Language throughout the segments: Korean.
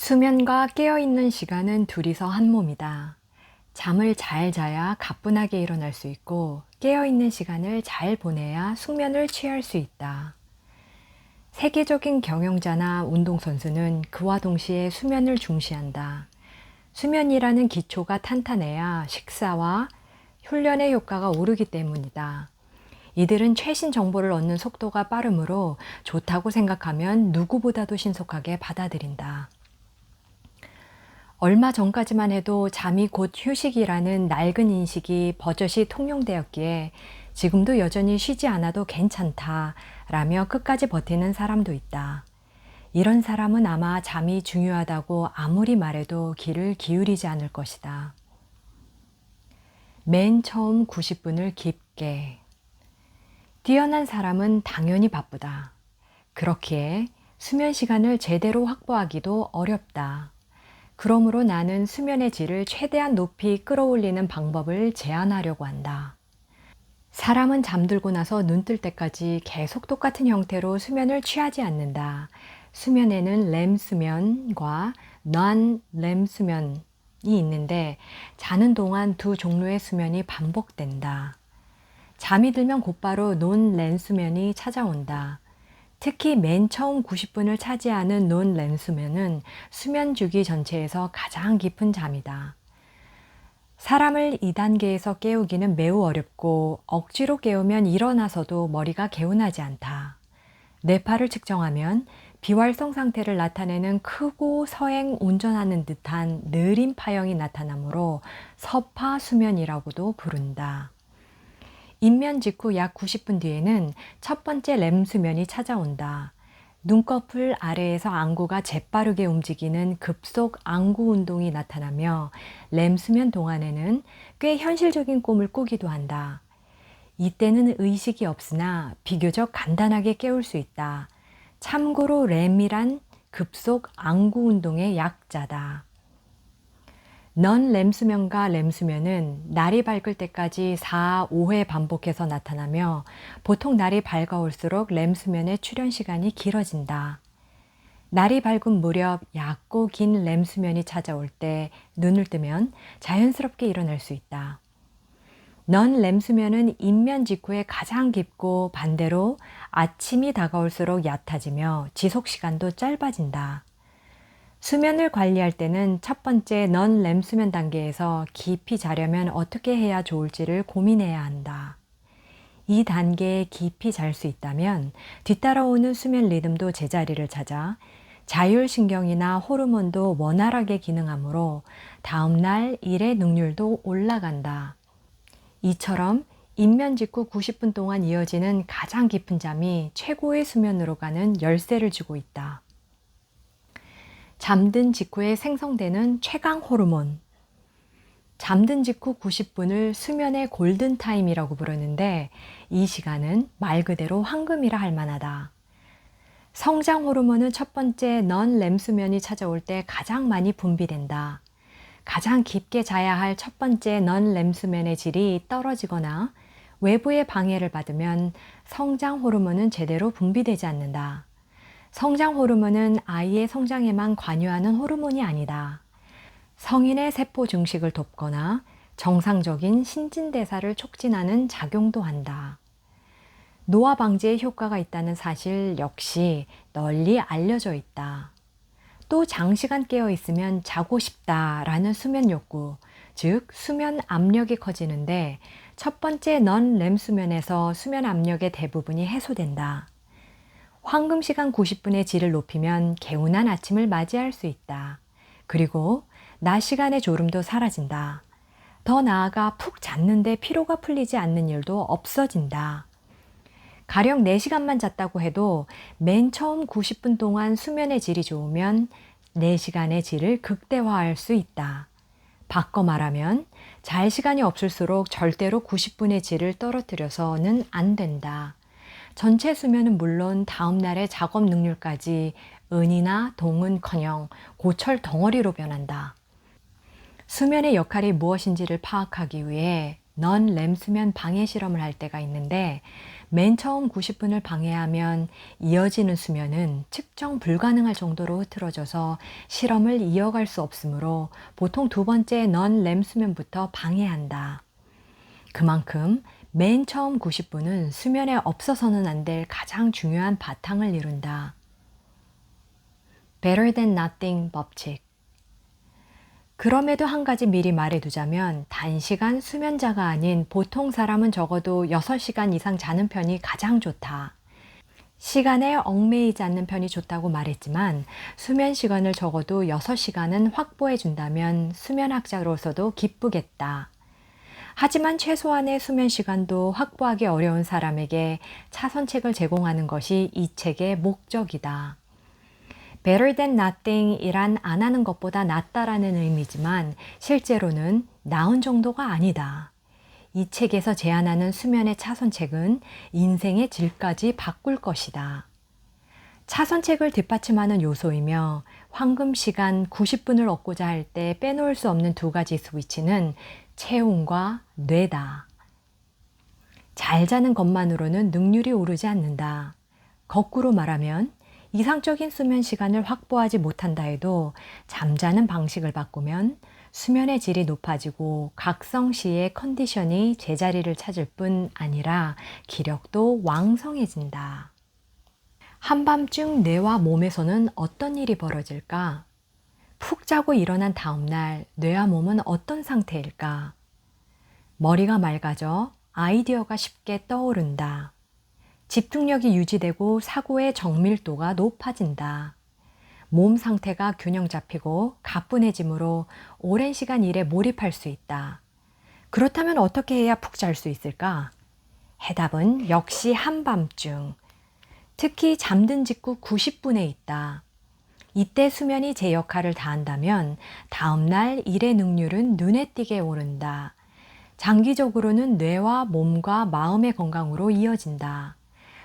수면과 깨어있는 시간은 둘이서 한 몸이다. 잠을 잘 자야 가뿐하게 일어날 수 있고, 깨어있는 시간을 잘 보내야 숙면을 취할 수 있다. 세계적인 경영자나 운동선수는 그와 동시에 수면을 중시한다. 수면이라는 기초가 탄탄해야 식사와 훈련의 효과가 오르기 때문이다. 이들은 최신 정보를 얻는 속도가 빠르므로 좋다고 생각하면 누구보다도 신속하게 받아들인다. 얼마 전까지만 해도 잠이 곧 휴식이라는 낡은 인식이 버젓이 통용되었기에 지금도 여전히 쉬지 않아도 괜찮다라며 끝까지 버티는 사람도 있다. 이런 사람은 아마 잠이 중요하다고 아무리 말해도 귀를 기울이지 않을 것이다. 맨 처음 90분을 깊게. 뛰어난 사람은 당연히 바쁘다. 그렇기에 수면 시간을 제대로 확보하기도 어렵다. 그러므로 나는 수면의 질을 최대한 높이 끌어올리는 방법을 제안하려고 한다. 사람은 잠들고 나서 눈 뜰 때까지 계속 똑같은 형태로 수면을 취하지 않는다. 수면에는 렘 수면과 non-REM 수면이 있는데 자는 동안 두 종류의 수면이 반복된다. 잠이 들면 곧바로 non-REM 수면이 찾아온다. 특히 맨 처음 90분을 차지하는 논-렘 수면은 수면 주기 전체에서 가장 깊은 잠이다. 사람을 2단계에서 깨우기는 매우 어렵고 억지로 깨우면 일어나서도 머리가 개운하지 않다. 뇌파를 측정하면 비활성 상태를 나타내는 크고 서행 운전하는 듯한 느린 파형이 나타나므로 서파 수면이라고도 부른다. 입면 직후 약 90분 뒤에는 첫 번째 렘 수면이 찾아온다. 눈꺼풀 아래에서 안구가 재빠르게 움직이는 급속 안구 운동이 나타나며 렘 수면 동안에는 꽤 현실적인 꿈을 꾸기도 한다. 이때는 의식이 없으나 비교적 간단하게 깨울 수 있다. 참고로 렘이란 급속 안구 운동의 약자다. non-REM 수면과 렘 수면은 날이 밝을 때까지 4, 5회 반복해서 나타나며 보통 날이 밝아올수록 렘 수면의 출현 시간이 길어진다. 날이 밝은 무렵 얇고 긴 렘 수면이 찾아올 때 눈을 뜨면 자연스럽게 일어날 수 있다. non-REM 수면은 입면 직후에 가장 깊고 반대로 아침이 다가올수록 얕아지며 지속 시간도 짧아진다. 수면을 관리할 때는 첫 번째 non-REM 수면 단계에서 깊이 자려면 어떻게 해야 좋을지를 고민해야 한다. 이 단계에 깊이 잘 수 있다면 뒤따라오는 수면 리듬도 제자리를 찾아 자율신경이나 호르몬도 원활하게 기능하므로 다음날 일의 능률도 올라간다. 이처럼 입면 직후 90분 동안 이어지는 가장 깊은 잠이 최고의 수면으로 가는 열쇠를 주고 있다. 잠든 직후에 생성되는 최강 호르몬. 잠든 직후 90분을 수면의 골든타임이라고 부르는데 이 시간은 말 그대로 황금이라 할 만하다. 성장 호르몬은 첫 번째 non-REM 수면이 찾아올 때 가장 많이 분비된다. 가장 깊게 자야 할 첫 번째 non-REM 수면의 질이 떨어지거나 외부의 방해를 받으면 성장 호르몬은 제대로 분비되지 않는다. 성장 호르몬은 아이의 성장에만 관여하는 호르몬이 아니다. 성인의 세포 증식을 돕거나 정상적인 신진대사를 촉진하는 작용도 한다. 노화 방지에 효과가 있다는 사실 역시 널리 알려져 있다. 또 장시간 깨어 있으면 자고 싶다라는 수면 욕구, 즉 수면 압력이 커지는데 첫 번째 non-REM 수면에서 수면 압력의 대부분이 해소된다. 황금 시간 90분의 질을 높이면 개운한 아침을 맞이할 수 있다. 그리고 낮 시간의 졸음도 사라진다. 더 나아가 푹 잤는데 피로가 풀리지 않는 일도 없어진다. 가령 4시간만 잤다고 해도 맨 처음 90분 동안 수면의 질이 좋으면 4시간의 질을 극대화할 수 있다. 바꿔 말하면 잘 시간이 없을수록 절대로 90분의 질을 떨어뜨려서는 안 된다. 전체 수면은 물론 다음날의 작업 능률까지 은이나 동은커녕 고철 덩어리로 변한다. 수면의 역할이 무엇인지를 파악하기 위해 non-REM 수면 방해 실험을 할 때가 있는데 맨 처음 90분을 방해하면 이어지는 수면은 측정 불가능할 정도로 흐트러져서 실험을 이어갈 수 없으므로 보통 두 번째 넌렘 수면부터 방해한다. 그만큼 맨 처음 90분은 수면에 없어서는 안 될 가장 중요한 바탕을 이룬다. Better than nothing 법칙. 그럼에도 한 가지 미리 말해두자면 단시간 수면자가 아닌 보통 사람은 적어도 6시간 이상 자는 편이 가장 좋다. 시간에 얽매이지 않는 편이 좋다고 말했지만 수면 시간을 적어도 6시간은 확보해 준다면 수면학자로서도 기쁘겠다. 하지만 최소한의 수면 시간도 확보하기 어려운 사람에게 차선책을 제공하는 것이 이 책의 목적이다. Better than nothing 이란 안 하는 것보다 낫다라는 의미지만 실제로는 나은 정도가 아니다. 이 책에서 제안하는 수면의 차선책은 인생의 질까지 바꿀 것이다. 차선책을 뒷받침하는 요소이며 황금 시간 90분을 얻고자 할 때 빼놓을 수 없는 두 가지 스위치는 체온과 뇌다. 잘 자는 것만으로는 능률이 오르지 않는다. 거꾸로 말하면 이상적인 수면 시간을 확보하지 못한다 해도 잠자는 방식을 바꾸면 수면의 질이 높아지고 각성시의 컨디션이 제자리를 찾을 뿐 아니라 기력도 왕성해진다. 한밤중 뇌와 몸에서는 어떤 일이 벌어질까? 푹 자고 일어난 다음날 뇌와 몸은 어떤 상태일까? 머리가 맑아져 아이디어가 쉽게 떠오른다. 집중력이 유지되고 사고의 정밀도가 높아진다. 몸 상태가 균형 잡히고 가뿐해지므로 오랜 시간 일에 몰입할 수 있다. 그렇다면 어떻게 해야 푹 잘 수 있을까? 해답은 역시 한밤중. 특히 잠든 직후 90분에 있다. 이때 수면이 제 역할을 다한다면 다음날 일의 능률은 눈에 띄게 오른다. 장기적으로는 뇌와 몸과 마음의 건강으로 이어진다.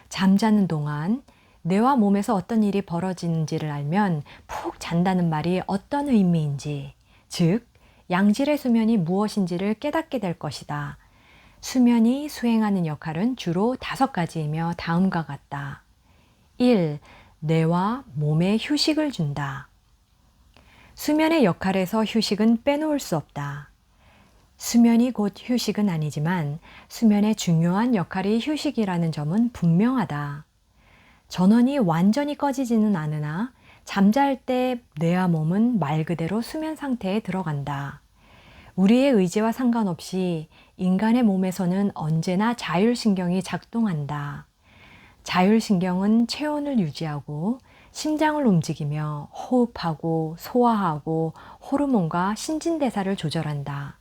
잠자는 동안 뇌와 몸에서 어떤 일이 벌어지는지를 알면 푹 잔다는 말이 어떤 의미인지, 즉 양질의 수면이 무엇인지를 깨닫게 될 것이다. 수면이 수행하는 역할은 주로 5가지이며 다음과 같다. 1. 뇌와 몸에 휴식을 준다. 수면의 역할에서 휴식은 빼놓을 수 없다. 수면이 곧 휴식은 아니지만 수면의 중요한 역할이 휴식이라는 점은 분명하다. 전원이 완전히 꺼지지는 않으나 잠잘 때 뇌와 몸은 말 그대로 수면 상태에 들어간다. 우리의 의지와 상관없이 인간의 몸에서는 언제나 자율신경이 작동한다. 자율신경은 체온을 유지하고 심장을 움직이며 호흡하고 소화하고 호르몬과 신진대사를 조절한다.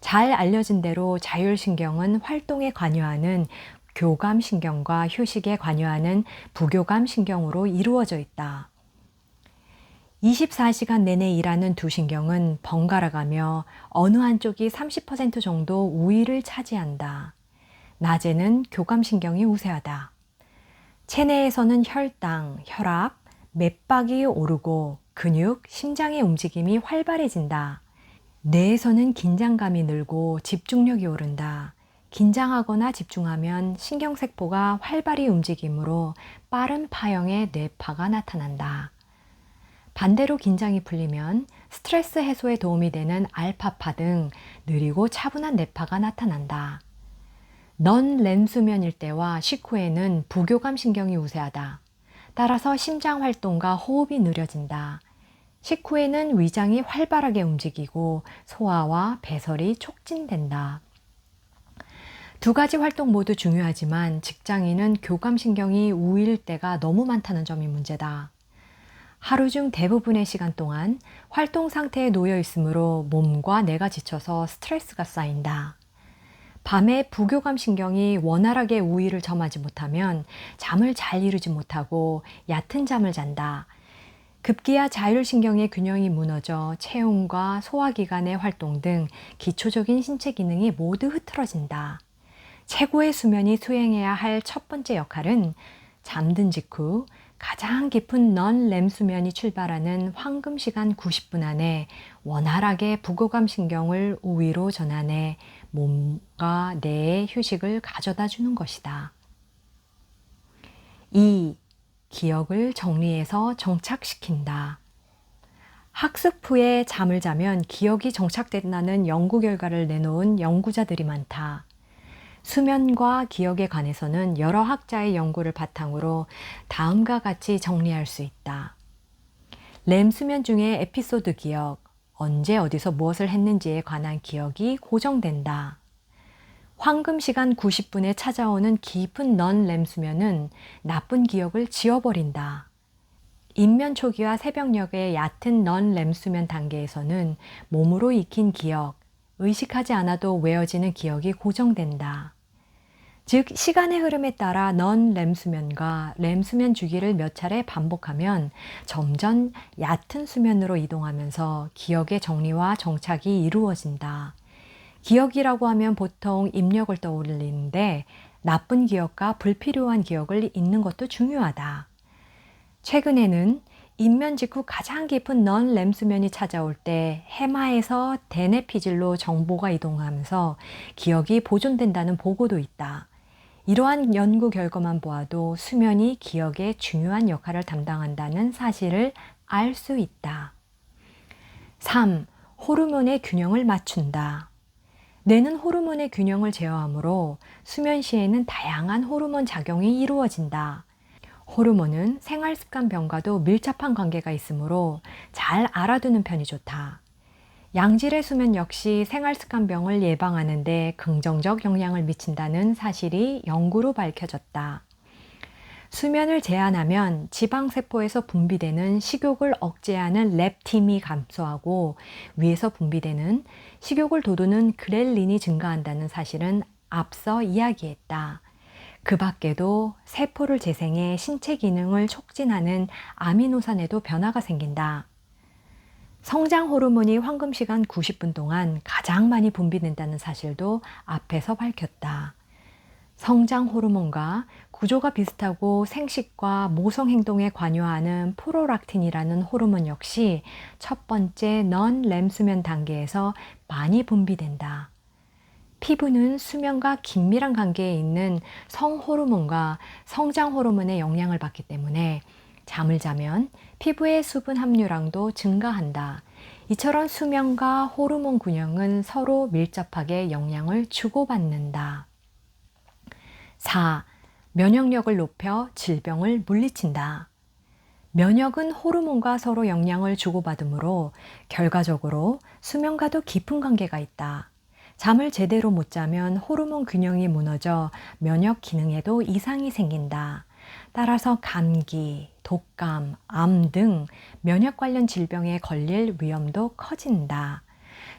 잘 알려진 대로 자율신경은 활동에 관여하는 교감신경과 휴식에 관여하는 부교감신경으로 이루어져 있다. 24시간 내내 일하는 두 신경은 번갈아가며 어느 한쪽이 30% 정도 우위를 차지한다. 낮에는 교감신경이 우세하다. 체내에서는 혈당, 혈압, 맥박이 오르고 근육, 심장의 움직임이 활발해진다. 뇌에서는 긴장감이 늘고 집중력이 오른다. 긴장하거나 집중하면 신경세포가 활발히 움직이므로 빠른 파형의 뇌파가 나타난다. 반대로 긴장이 풀리면 스트레스 해소에 도움이 되는 알파파 등 느리고 차분한 뇌파가 나타난다. 넌렘 수면일 때와 식후에는 부교감 신경이 우세하다. 따라서 심장 활동과 호흡이 느려진다. 식후에는 위장이 활발하게 움직이고 소화와 배설이 촉진된다. 두 가지 활동 모두 중요하지만 직장인은 교감신경이 우위일 때가 너무 많다는 점이 문제다. 하루 중 대부분의 시간 동안 활동 상태에 놓여 있으므로 몸과 뇌가 지쳐서 스트레스가 쌓인다. 밤에 부교감신경이 원활하게 우위를 점하지 못하면 잠을 잘 이루지 못하고 얕은 잠을 잔다. 급기야 자율신경의 균형이 무너져 체온과 소화기관의 활동 등 기초적인 신체 기능이 모두 흐트러진다. 최고의 수면이 수행해야 할 첫 번째 역할은 잠든 직후 가장 깊은 넌렘 수면이 출발하는 황금 시간 90분 안에 원활하게 부교감 신경을 우위로 전환해 몸과 뇌의 휴식을 가져다 주는 것이다. 2. 기억을 정리해서 정착시킨다. 학습 후에 잠을 자면 기억이 정착된다는 연구 결과를 내놓은 연구자들이 많다. 수면과 기억에 관해서는 여러 학자의 연구를 바탕으로 다음과 같이 정리할 수 있다. 렘 수면 중에 에피소드 기억, 언제 어디서 무엇을 했는지에 관한 기억이 고정된다. 황금 시간 90분에 찾아오는 깊은 넌-렘 수면은 나쁜 기억을 지워버린다. 인면 초기와 새벽녘의 얕은 넌-렘 수면 단계에서는 몸으로 익힌 기억, 의식하지 않아도 외워지는 기억이 고정된다. 즉, 시간의 흐름에 따라 넌-렘 수면과 렘 수면 주기를 몇 차례 반복하면 점점 얕은 수면으로 이동하면서 기억의 정리와 정착이 이루어진다. 기억이라고 하면 보통 입력을 떠올리는데 나쁜 기억과 불필요한 기억을 잊는 것도 중요하다. 최근에는 입면 직후 가장 깊은 넌-렘 수면이 찾아올 때 해마에서 대뇌피질로 정보가 이동하면서 기억이 보존된다는 보고도 있다. 이러한 연구 결과만 보아도 수면이 기억에 중요한 역할을 담당한다는 사실을 알 수 있다. 3. 호르몬의 균형을 맞춘다. 뇌는 호르몬의 균형을 제어하므로 수면 시에는 다양한 호르몬 작용이 이루어진다. 호르몬은 생활습관 병과도 밀접한 관계가 있으므로 잘 알아두는 편이 좋다. 양질의 수면 역시 생활습관 병을 예방하는 데 긍정적 영향을 미친다는 사실이 연구로 밝혀졌다. 수면을 제한하면 지방세포에서 분비되는 식욕을 억제하는 렙틴이 감소하고 위에서 분비되는 식욕을 돋우는 그렐린이 증가한다는 사실은 앞서 이야기했다. 그 밖에도 세포를 재생해 신체 기능을 촉진하는 아미노산에도 변화가 생긴다. 성장 호르몬이 황금 시간 90분 동안 가장 많이 분비된다는 사실도 앞에서 밝혔다. 성장 호르몬과 구조가 비슷하고 생식과 모성 행동에 관여하는 프로락틴이라는 호르몬 역시 첫 번째 넌-렘 수면 단계에서 많이 분비된다. 피부는 수면과 긴밀한 관계에 있는 성호르몬과 성장 호르몬의 영향을 받기 때문에 잠을 자면 피부의 수분 함유량도 증가한다. 이처럼 수면과 호르몬 균형은 서로 밀접하게 영향을 주고받는다. 4. 면역력을 높여 질병을 물리친다. 면역은 호르몬과 서로 영향을 주고받으므로 결과적으로 수면과도 깊은 관계가 있다. 잠을 제대로 못 자면 호르몬 균형이 무너져 면역 기능에도 이상이 생긴다. 따라서 감기, 독감, 암 등 면역 관련 질병에 걸릴 위험도 커진다.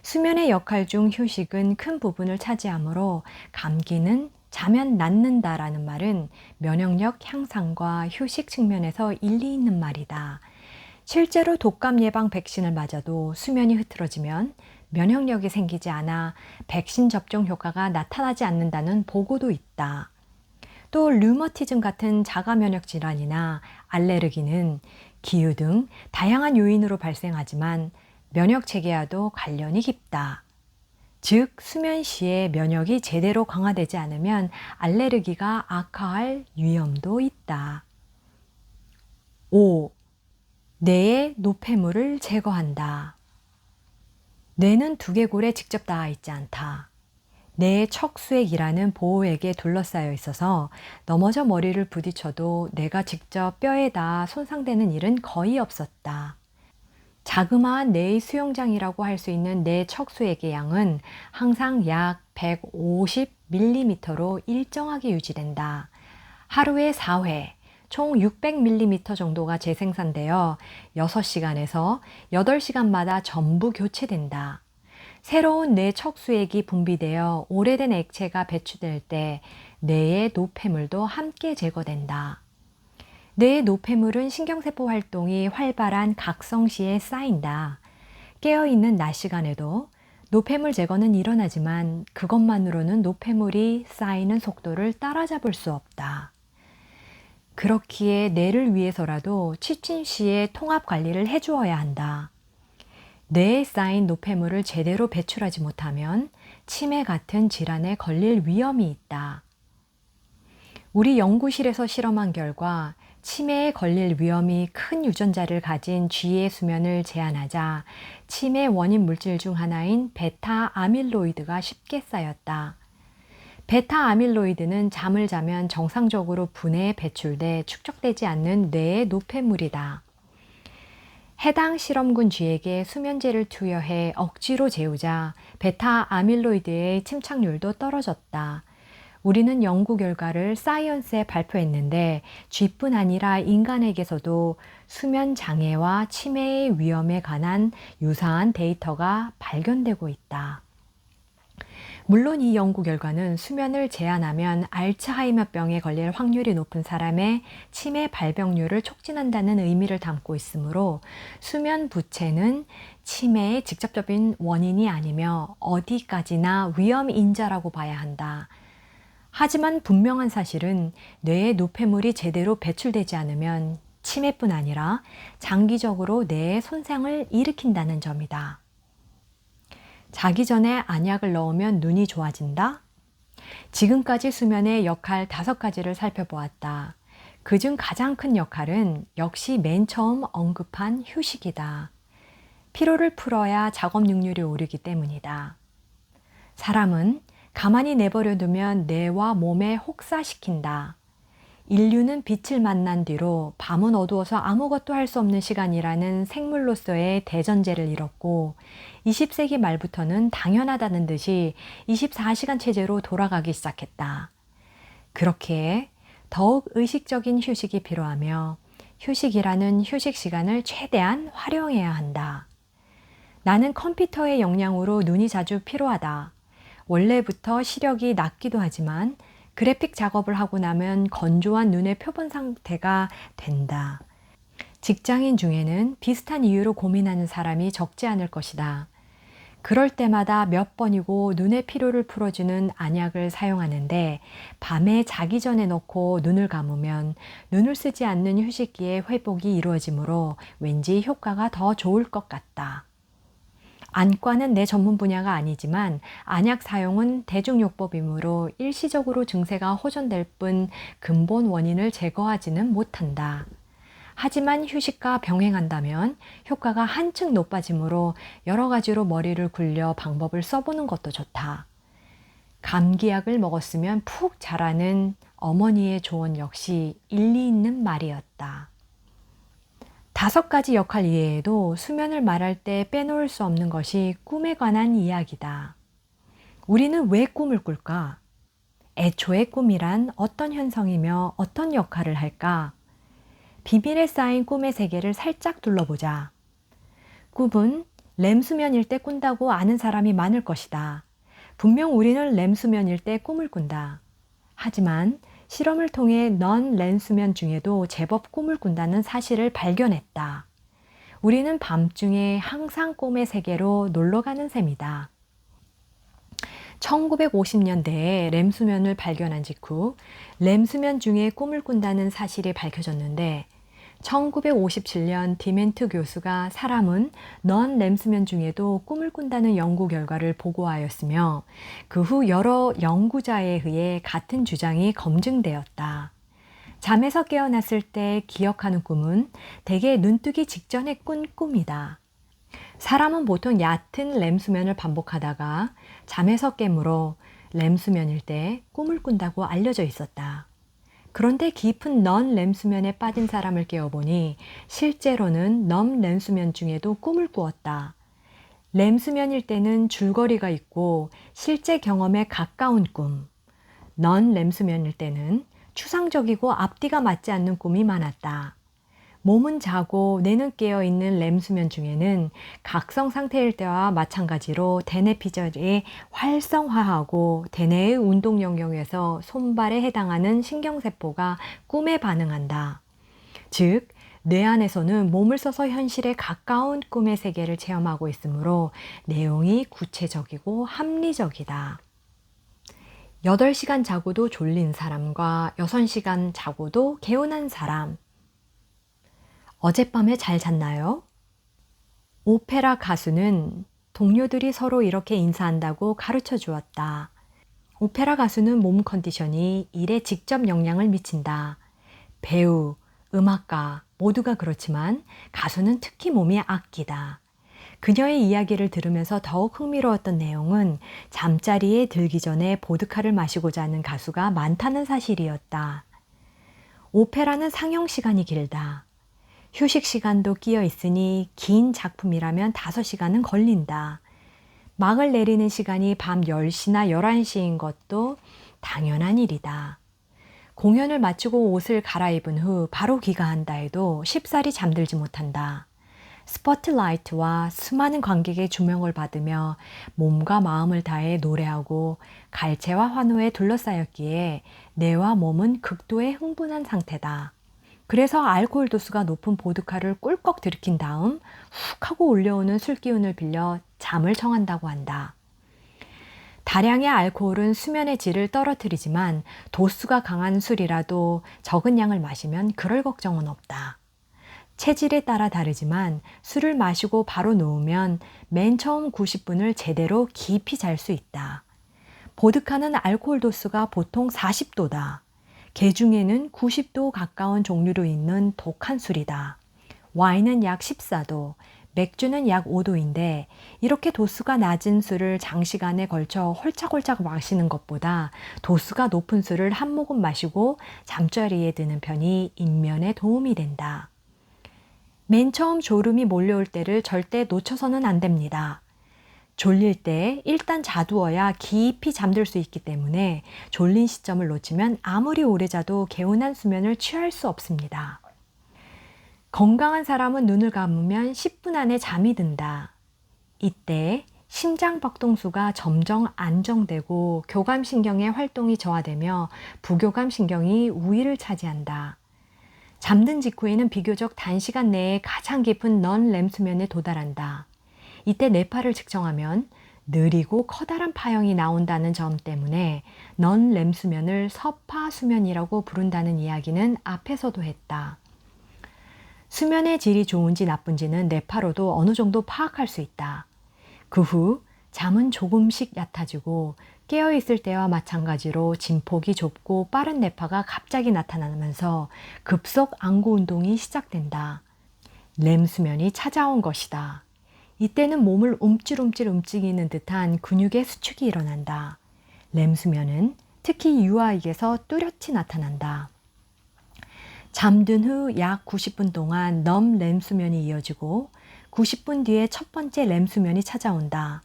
수면의 역할 중 휴식은 큰 부분을 차지하므로 감기는 자면 낫는다라는 말은 면역력 향상과 휴식 측면에서 일리 있는 말이다. 실제로 독감 예방 백신을 맞아도 수면이 흐트러지면 면역력이 생기지 않아 백신 접종 효과가 나타나지 않는다는 보고도 있다. 또 류머티즘 같은 자가 면역 질환이나 알레르기는 기후 등 다양한 요인으로 발생하지만 면역 체계와도 관련이 깊다. 즉, 수면 시에 면역이 제대로 강화되지 않으면 알레르기가 악화할 위험도 있다. 5. 뇌의 노폐물을 제거한다. 뇌는 두개골에 직접 닿아 있지 않다. 뇌의 척수액이라는 보호액에 둘러싸여 있어서 넘어져 머리를 부딪혀도 뇌가 직접 뼈에 닿아 손상되는 일은 거의 없었다. 자그마한 뇌의 수영장이라고 할 수 있는 뇌 척수액의 양은 항상 약 150mm로 일정하게 유지된다. 하루에 4회, 총 600mm 정도가 재생산되어 6시간에서 8시간마다 전부 교체된다. 새로운 뇌 척수액이 분비되어 오래된 액체가 배출될 때 뇌의 노폐물도 함께 제거된다. 뇌의 노폐물은 신경세포 활동이 활발한 각성 시에 쌓인다. 깨어있는 낮 시간에도 노폐물 제거는 일어나지만 그것만으로는 노폐물이 쌓이는 속도를 따라잡을 수 없다. 그렇기에 뇌를 위해서라도 취침 시에 통합 관리를 해주어야 한다. 뇌에 쌓인 노폐물을 제대로 배출하지 못하면 치매 같은 질환에 걸릴 위험이 있다. 우리 연구실에서 실험한 결과 치매에 걸릴 위험이 큰 유전자를 가진 쥐의 수면을 제한하자 치매 원인 물질 중 하나인 베타 아밀로이드가 쉽게 쌓였다. 베타 아밀로이드는 잠을 자면 정상적으로 분해에 배출돼 축적되지 않는 뇌의 노폐물이다. 해당 실험군 쥐에게 수면제를 투여해 억지로 재우자 베타 아밀로이드의 침착률도 떨어졌다. 우리는 연구 결과를 사이언스에 발표했는데 쥐뿐 아니라 인간에게서도 수면 장애와 치매의 위험에 관한 유사한 데이터가 발견되고 있다. 물론 이 연구 결과는 수면을 제한하면 알츠하이머병에 걸릴 확률이 높은 사람의 치매 발병률을 촉진한다는 의미를 담고 있으므로 수면 부채는 치매의 직접적인 원인이 아니며 어디까지나 위험 인자라고 봐야 한다. 하지만 분명한 사실은 뇌의 노폐물이 제대로 배출되지 않으면 치매뿐 아니라 장기적으로 뇌의 손상을 일으킨다는 점이다. 자기 전에 안약을 넣으면 눈이 좋아진다? 지금까지 수면의 역할 5가지를 살펴보았다. 그중 가장 큰 역할은 역시 맨 처음 언급한 휴식이다. 피로를 풀어야 작업 능률이 오르기 때문이다. 사람은 가만히 내버려 두면 뇌와 몸에 혹사시킨다. 인류는 빛을 만난 뒤로 밤은 어두워서 아무것도 할 수 없는 시간이라는 생물로서의 대전제를 잃었고 20세기 말부터는 당연하다는 듯이 24시간 체제로 돌아가기 시작했다. 그렇게 더욱 의식적인 휴식이 필요하며 휴식이라는 휴식 시간을 최대한 활용해야 한다. 나는 컴퓨터의 영향으로 눈이 자주 피로하다. 원래부터 시력이 낮기도 하지만 그래픽 작업을 하고 나면 건조한 눈의 표본 상태가 된다. 직장인 중에는 비슷한 이유로 고민하는 사람이 적지 않을 것이다. 그럴 때마다 몇 번이고 눈의 피로를 풀어주는 안약을 사용하는데 밤에 자기 전에 넣고 눈을 감으면 눈을 쓰지 않는 휴식기의 회복이 이루어지므로 왠지 효과가 더 좋을 것 같다. 안과는 내 전문 분야가 아니지만 안약 사용은 대중요법이므로 일시적으로 증세가 호전될 뿐 근본 원인을 제거하지는 못한다. 하지만 휴식과 병행한다면 효과가 한층 높아지므로 여러 가지로 머리를 굴려 방법을 써보는 것도 좋다. 감기약을 먹었으면 푹 자라는 어머니의 조언 역시 일리 있는 말이었다. 5가지 역할 이외에도 수면을 말할 때 빼놓을 수 없는 것이 꿈에 관한 이야기다. 우리는 왜 꿈을 꿀까? 애초에 꿈이란 어떤 현상이며 어떤 역할을 할까? 비밀에 쌓인 꿈의 세계를 살짝 둘러보자. 꿈은 렘수면일 때 꾼다고 아는 사람이 많을 것이다. 분명 우리는 렘수면일 때 꿈을 꾼다. 하지만 실험을 통해 넌 렘수면 중에도 제법 꿈을 꾼다는 사실을 발견했다. 우리는 밤중에 항상 꿈의 세계로 놀러가는 셈이다. 1950년대에 렘수면을 발견한 직후 렘수면 중에 꿈을 꾼다는 사실이 밝혀졌는데 1957년 디멘트 교수가 사람은 넌 렘수면 중에도 꿈을 꾼다는 연구 결과를 보고하였으며 그 후 여러 연구자에 의해 같은 주장이 검증되었다. 잠에서 깨어났을 때 기억하는 꿈은 대개 눈뜨기 직전에 꾼 꿈이다. 사람은 보통 얕은 렘수면을 반복하다가 잠에서 깨므로 렘수면일 때 꿈을 꾼다고 알려져 있었다. 그런데 깊은 넌 렘수면에 빠진 사람을 깨워보니 실제로는 넌 렘수면 중에도 꿈을 꾸었다. 렘수면일 때는 줄거리가 있고 실제 경험에 가까운 꿈, 넌 렘수면일 때는 추상적이고 앞뒤가 맞지 않는 꿈이 많았다. 몸은 자고 뇌는 깨어있는 렘수면 중에는 각성 상태일 때와 마찬가지로 대뇌 피절이 활성화하고 대뇌의 운동 영역에서 손발에 해당하는 신경세포가 꿈에 반응한다. 즉, 뇌 안에서는 몸을 써서 현실에 가까운 꿈의 세계를 체험하고 있으므로 내용이 구체적이고 합리적이다. 8시간 자고도 졸린 사람과 6시간 자고도 개운한 사람. 어젯밤에 잘 잤나요? 오페라 가수는 동료들이 서로 이렇게 인사한다고 가르쳐 주었다. 오페라 가수는 몸 컨디션이 일에 직접 영향을 미친다. 배우, 음악가 모두가 그렇지만 가수는 특히 몸이 악기다. 그녀의 이야기를 들으면서 더욱 흥미로웠던 내용은 잠자리에 들기 전에 보드카를 마시고자 하는 가수가 많다는 사실이었다. 오페라는 상영 시간이 길다. 휴식 시간도 끼어 있으니 긴 작품이라면 5시간은 걸린다. 막을 내리는 시간이 밤 10시나 11시인 것도 당연한 일이다. 공연을 마치고 옷을 갈아입은 후 바로 귀가한다 해도 쉽사리 잠들지 못한다. 스포트라이트와 수많은 관객의 조명을 받으며 몸과 마음을 다해 노래하고 갈채와 환호에 둘러싸였기에 뇌와 몸은 극도의 흥분한 상태다. 그래서 알코올 도수가 높은 보드카를 꿀꺽 들이킨 다음 훅 하고 올려오는 술 기운을 빌려 잠을 청한다고 한다. 다량의 알코올은 수면의 질을 떨어뜨리지만 도수가 강한 술이라도 적은 양을 마시면 그럴 걱정은 없다. 체질에 따라 다르지만 술을 마시고 바로 누우면 맨 처음 90분을 제대로 깊이 잘 수 있다. 보드카는 알코올 도수가 보통 40도다. 개 중에는 90도 가까운 종류로 있는 독한 술이다. 와인은 약 14도, 맥주는 약 5도인데 이렇게 도수가 낮은 술을 장시간에 걸쳐 홀짝홀짝 마시는 것보다 도수가 높은 술을 한 모금 마시고 잠자리에 드는 편이 인면에 도움이 된다. 맨 처음 졸음이 몰려올 때를 절대 놓쳐서는 안 됩니다. 졸릴 때 일단 자두어야 깊이 잠들 수 있기 때문에 졸린 시점을 놓치면 아무리 오래 자도 개운한 수면을 취할 수 없습니다. 건강한 사람은 눈을 감으면 10분 안에 잠이 든다. 이때 심장박동수가 점점 안정되고 교감신경의 활동이 저하되며 부교감신경이 우위를 차지한다. 잠든 직후에는 비교적 단시간 내에 가장 깊은 넌렘 수면에 도달한다. 이때 뇌파를 측정하면 느리고 커다란 파형이 나온다는 점 때문에 넌렘 수면을 서파 수면이라고 부른다는 이야기는 앞에서도 했다. 수면의 질이 좋은지 나쁜지는 뇌파로도 어느 정도 파악할 수 있다. 그 후 잠은 조금씩 얕아지고 깨어있을 때와 마찬가지로 진폭이 좁고 빠른 뇌파가 갑자기 나타나면서 급속 안구 운동이 시작된다. 렘 수면이 찾아온 것이다. 이때는 몸을 움찔움찔 움직이는 듯한 근육의 수축이 일어난다. 렘 수면은 특히 유아에게서 뚜렷이 나타난다. 잠든 후 약 90분 동안 렘 수면이 이어지고 90분 뒤에 첫 번째 렘 수면이 찾아온다.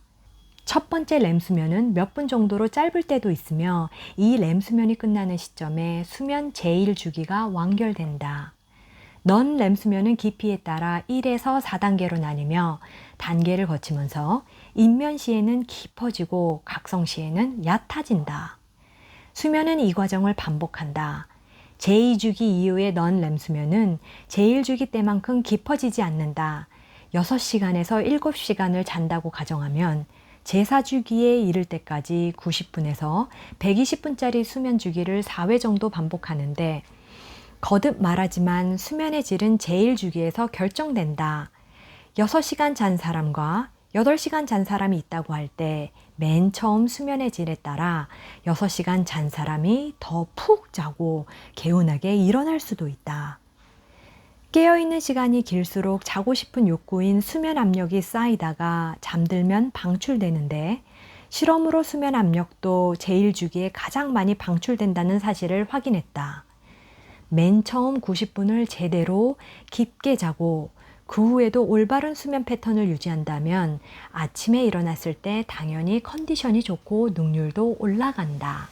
첫 번째 렘 수면은 몇 분 정도로 짧을 때도 있으며 이 렘 수면이 끝나는 시점에 수면 제1주기가 완결된다. 렘 수면은 깊이에 따라 1에서 4단계로 나뉘며 단계를 거치면서 인면 시에는 깊어지고 각성 시에는 얕아진다. 수면은 이 과정을 반복한다. 제2주기 이후의 렘 수면은 제1주기 때만큼 깊어지지 않는다. 6시간에서 7시간을 잔다고 가정하면 제4주기에 이를 때까지 90분에서 120분짜리 수면 주기를 4회 정도 반복하는데 거듭 말하지만 수면의 질은 제1주기에서 결정된다. 6시간 잔 사람과 8시간 잔 사람이 있다고 할 때 맨 처음 수면의 질에 따라 6시간 잔 사람이 더 푹 자고 개운하게 일어날 수도 있다. 깨어있는 시간이 길수록 자고 싶은 욕구인 수면 압력이 쌓이다가 잠들면 방출되는데 실험으로 수면 압력도 제1주기에 가장 많이 방출된다는 사실을 확인했다. 맨 처음 90분을 제대로 깊게 자고 그 후에도 올바른 수면 패턴을 유지한다면 아침에 일어났을 때 당연히 컨디션이 좋고 능률도 올라간다.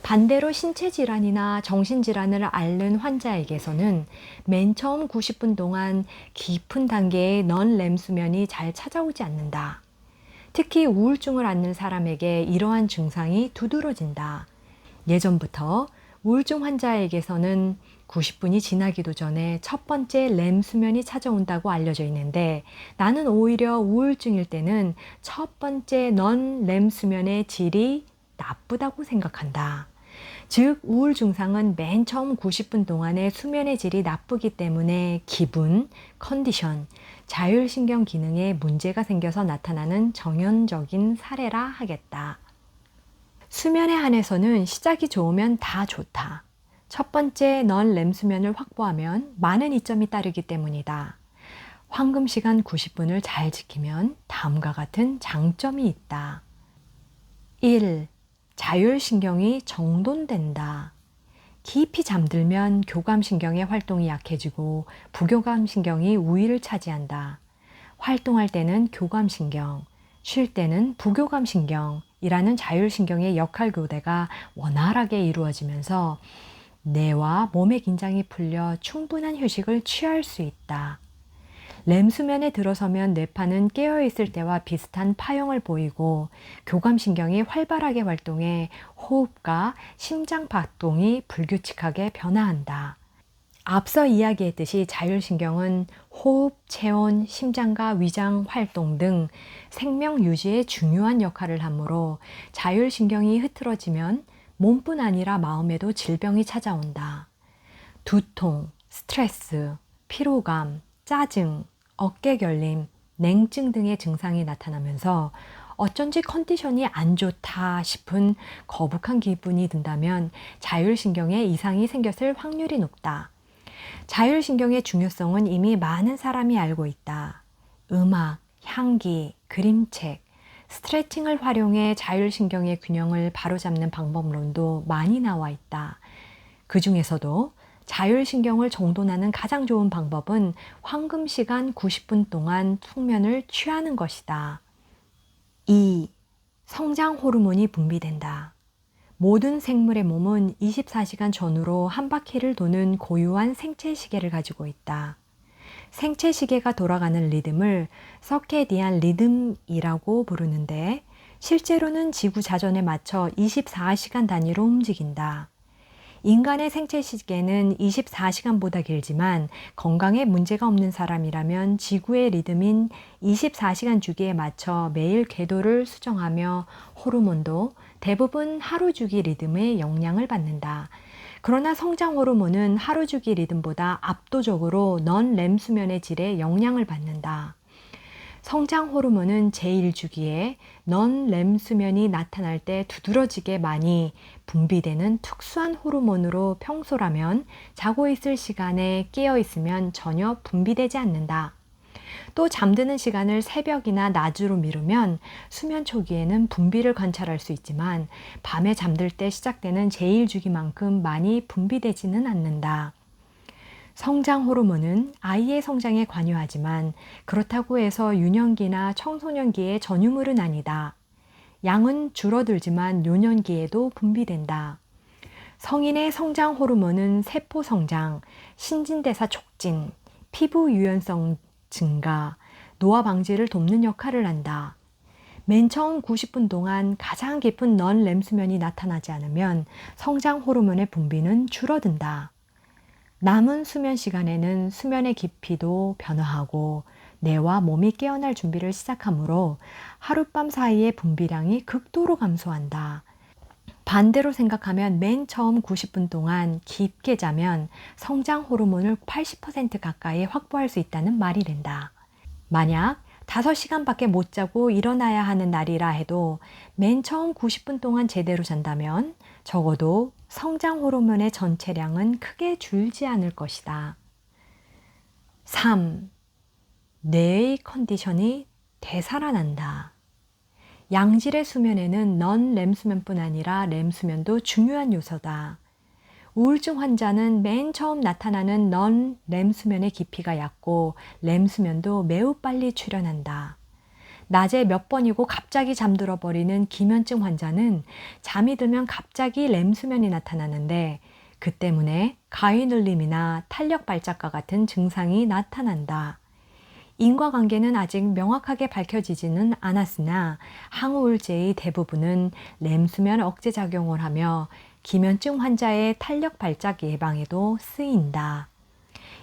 반대로 신체 질환이나 정신 질환을 앓는 환자에게서는 맨 처음 90분 동안 깊은 단계의 렘 수면이 잘 찾아오지 않는다. 특히 우울증을 앓는 사람에게 이러한 증상이 두드러진다. 예전부터 우울증 환자에게서는 90분이 지나기도 전에 첫 번째 렘 수면이 찾아온다고 알려져 있는데 나는 오히려 우울증일 때는 첫 번째 렘 수면의 질이 나쁘다고 생각한다. 즉 우울 증상은 맨 처음 90분 동안의 수면의 질이 나쁘기 때문에 기분, 컨디션, 자율신경 기능에 문제가 생겨서 나타나는 정연적인 사례라 하겠다. 수면에 한해서는 시작이 좋으면 다 좋다. 첫 번째, 넌 렘 수면을 확보하면 많은 이점이 따르기 때문이다. 황금 시간 90분을 잘 지키면 다음과 같은 장점이 있다. 1. 자율신경이 정돈된다. 깊이 잠들면 교감신경의 활동이 약해지고 부교감신경이 우위를 차지한다. 활동할 때는 교감신경, 쉴 때는 부교감신경이라는 자율신경의 역할 교대가 원활하게 이루어지면서 뇌와 몸의 긴장이 풀려 충분한 휴식을 취할 수 있다. 렘 수면에 들어서면 뇌파는 깨어있을 때와 비슷한 파형을 보이고 교감신경이 활발하게 활동해 호흡과 심장 박동이 불규칙하게 변화한다. 앞서 이야기했듯이 자율신경은 호흡, 체온, 심장과 위장 활동 등 생명 유지에 중요한 역할을 하므로 자율신경이 흐트러지면 몸뿐 아니라 마음에도 질병이 찾아온다. 두통, 스트레스, 피로감, 짜증, 어깨 결림, 냉증 등의 증상이 나타나면서 어쩐지 컨디션이 안 좋다 싶은 거북한 기분이 든다면 자율신경에 이상이 생겼을 확률이 높다. 자율신경의 중요성은 이미 많은 사람이 알고 있다. 음악, 향기, 그림책, 스트레칭을 활용해 자율신경의 균형을 바로잡는 방법론도 많이 나와 있다. 그 중에서도 자율신경을 정돈하는 가장 좋은 방법은 황금 시간 90분 동안 숙면을 취하는 것이다. 2. 성장 호르몬이 분비된다. 모든 생물의 몸은 24시간 전후로 한 바퀴를 도는 고유한 생체 시계를 가지고 있다. 생체 시계가 돌아가는 리듬을 서케디안 리듬이라고 부르는데 실제로는 지구 자전에 맞춰 24시간 단위로 움직인다. 인간의 생체 시계는 24시간보다 길지만 건강에 문제가 없는 사람이라면 지구의 리듬인 24시간 주기에 맞춰 매일 궤도를 수정하며 호르몬도 대부분 하루 주기 리듬의 영향을 받는다. 그러나 성장 호르몬은 하루 주기 리듬보다 압도적으로 넌 렘 수면의 질에 영향을 받는다. 성장 호르몬은 제1주기에 넌 렘 수면이 나타날 때 두드러지게 많이 분비되는 특수한 호르몬으로 평소라면 자고 있을 시간에 깨어 있으면 전혀 분비되지 않는다. 또 잠드는 시간을 새벽이나 낮으로 미루면 수면 초기에는 분비를 관찰할 수 있지만 밤에 잠들 때 시작되는 제1주기만큼 많이 분비되지는 않는다. 성장 호르몬은 아이의 성장에 관여하지만 그렇다고 해서 유년기나 청소년기의 전유물은 아니다. 양은 줄어들지만 요년기에도 분비된다. 성인의 성장 호르몬은 세포 성장, 신진대사 촉진, 피부 유연성 증가, 노화 방지를 돕는 역할을 한다. 맨 처음 90분 동안 가장 깊은 넌 렘 수면이 나타나지 않으면 성장 호르몬의 분비는 줄어든다. 남은 수면 시간에는 수면의 깊이도 변화하고 뇌와 몸이 깨어날 준비를 시작하므로 하룻밤 사이의 분비량이 극도로 감소한다. 반대로 생각하면 맨 처음 90분 동안 깊게 자면 성장 호르몬을 80% 가까이 확보할 수 있다는 말이 된다. 만약 5시간밖에 못 자고 일어나야 하는 날이라 해도 맨 처음 90분 동안 제대로 잔다면 적어도 성장 호르몬의 전체량은 크게 줄지 않을 것이다. 3. 뇌의 컨디션이 되살아난다. 양질의 수면에는 넌 렘 수면뿐 아니라 렘 수면도 중요한 요소다. 우울증 환자는 맨 처음 나타나는 넌 렘 수면의 깊이가 얕고 렘 수면도 매우 빨리 출현한다. 낮에 몇 번이고 갑자기 잠들어 버리는 기면증 환자는 잠이 들면 갑자기 렘 수면이 나타나는데 그 때문에 가위 눌림이나 탄력 발작과 같은 증상이 나타난다. 인과관계는 아직 명확하게 밝혀지지는 않았으나 항우울제의 대부분은 렘 수면 억제 작용을 하며 기면증 환자의 탄력 발작 예방에도 쓰인다.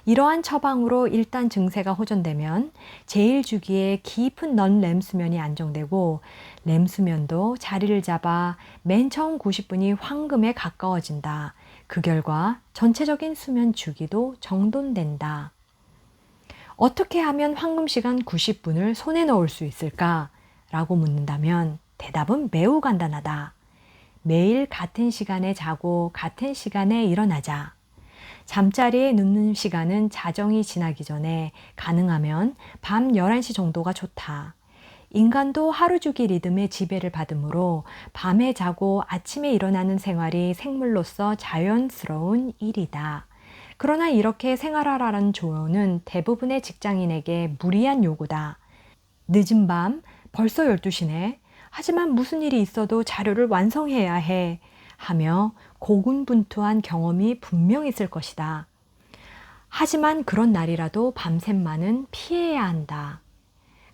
이러한 처방으로 일단 증세가 호전되면 제1주기에 깊은 넌 렘 수면이 안정되고 렘 수면도 자리를 잡아 맨 처음 90분이 황금에 가까워진다. 그 결과 전체적인 수면 주기도 정돈된다. 어떻게 하면 황금 시간 90분을 손에 넣을 수 있을까? 라고 묻는다면 대답은 매우 간단하다. 매일 같은 시간에 자고 같은 시간에 일어나자. 잠자리에 눕는 시간은 자정이 지나기 전에 가능하면 밤 11시 정도가 좋다. 인간도 하루 주기 리듬의 지배를 받으므로 밤에 자고 아침에 일어나는 생활이 생물로서 자연스러운 일이다. 그러나 이렇게 생활하라는 조언은 대부분의 직장인에게 무리한 요구다. 늦은 밤, 벌써 12시네. 하지만 무슨 일이 있어도 자료를 완성해야 해. 하며 고군분투한 경험이 분명 있을 것이다. 하지만 그런 날이라도 밤샘만은 피해야 한다.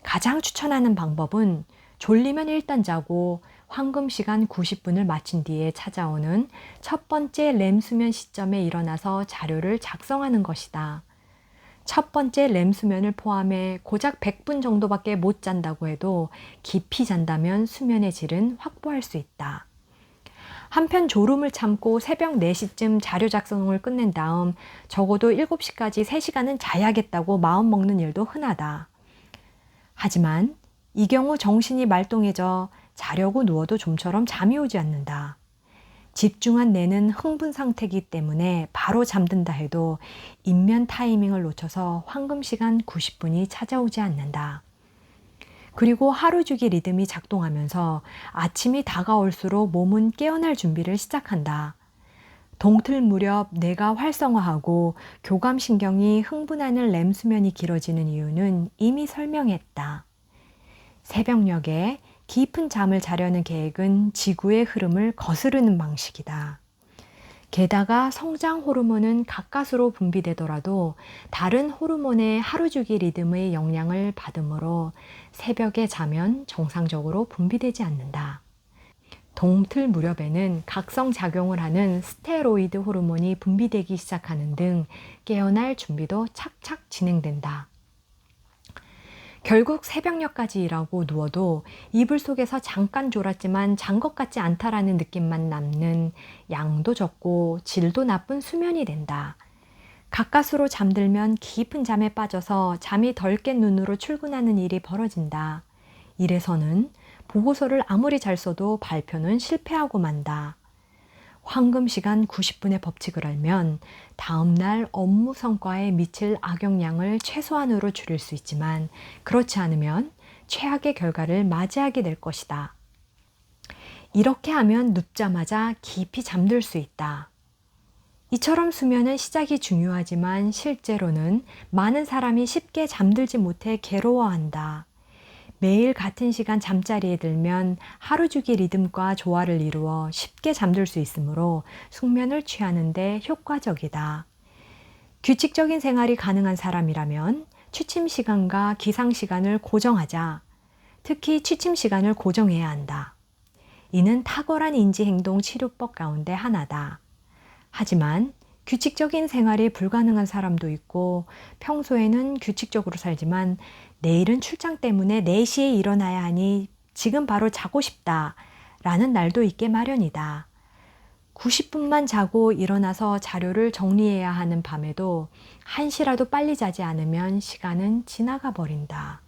가장 추천하는 방법은 졸리면 일단 자고 황금 시간 90분을 마친 뒤에 찾아오는 첫 번째 렘 수면 시점에 일어나서 자료를 작성하는 것이다. 첫 번째 렘 수면을 포함해 고작 100분 정도밖에 못 잔다고 해도 깊이 잔다면 수면의 질은 확보할 수 있다. 한편 졸음을 참고 새벽 4시쯤 자료 작성을 끝낸 다음 적어도 7시까지 3시간은 자야겠다고 마음먹는 일도 흔하다. 하지만 이 경우 정신이 말똥해져 자려고 누워도 좀처럼 잠이 오지 않는다. 집중한 뇌는 흥분 상태이기 때문에 바로 잠든다 해도 인면 타이밍을 놓쳐서 황금 시간 90분이 찾아오지 않는다. 그리고 하루 주기 리듬이 작동하면서 아침이 다가올수록 몸은 깨어날 준비를 시작한다. 동틀 무렵 뇌가 활성화하고 교감신경이 흥분하는 렘 수면이 길어지는 이유는 이미 설명했다. 새벽녘에 깊은 잠을 자려는 계획은 지구의 흐름을 거스르는 방식이다. 게다가 성장 호르몬은 가까스로 분비되더라도 다른 호르몬의 하루 주기 리듬의 영향을 받으므로 새벽에 자면 정상적으로 분비되지 않는다. 동틀 무렵에는 각성작용을 하는 스테로이드 호르몬이 분비되기 시작하는 등 깨어날 준비도 착착 진행된다. 결국 새벽녘까지 일하고 누워도 이불 속에서 잠깐 졸았지만 잔 것 같지 않다라는 느낌만 남는 양도 적고 질도 나쁜 수면이 된다. 가까스로 잠들면 깊은 잠에 빠져서 잠이 덜 깬 눈으로 출근하는 일이 벌어진다. 이래서는 보고서를 아무리 잘 써도 발표는 실패하고 만다. 황금 시간 90분의 법칙을 알면 다음날 업무 성과에 미칠 악영향을 최소한으로 줄일 수 있지만 그렇지 않으면 최악의 결과를 맞이하게 될 것이다. 이렇게 하면 눕자마자 깊이 잠들 수 있다. 이처럼 수면은 시작이 중요하지만 실제로는 많은 사람이 쉽게 잠들지 못해 괴로워한다. 매일 같은 시간 잠자리에 들면 하루 주기 리듬과 조화를 이루어 쉽게 잠들 수 있으므로 숙면을 취하는 데 효과적이다. 규칙적인 생활이 가능한 사람이라면 취침 시간과 기상 시간을 고정하자. 특히 취침 시간을 고정해야 한다. 이는 탁월한 인지행동 치료법 가운데 하나다. 하지만 규칙적인 생활이 불가능한 사람도 있고 평소에는 규칙적으로 살지만 내일은 출장 때문에 4시에 일어나야 하니 지금 바로 자고 싶다 라는 날도 있게 마련이다. 90분만 자고 일어나서 자료를 정리해야 하는 밤에도 1시라도 빨리 자지 않으면 시간은 지나가 버린다.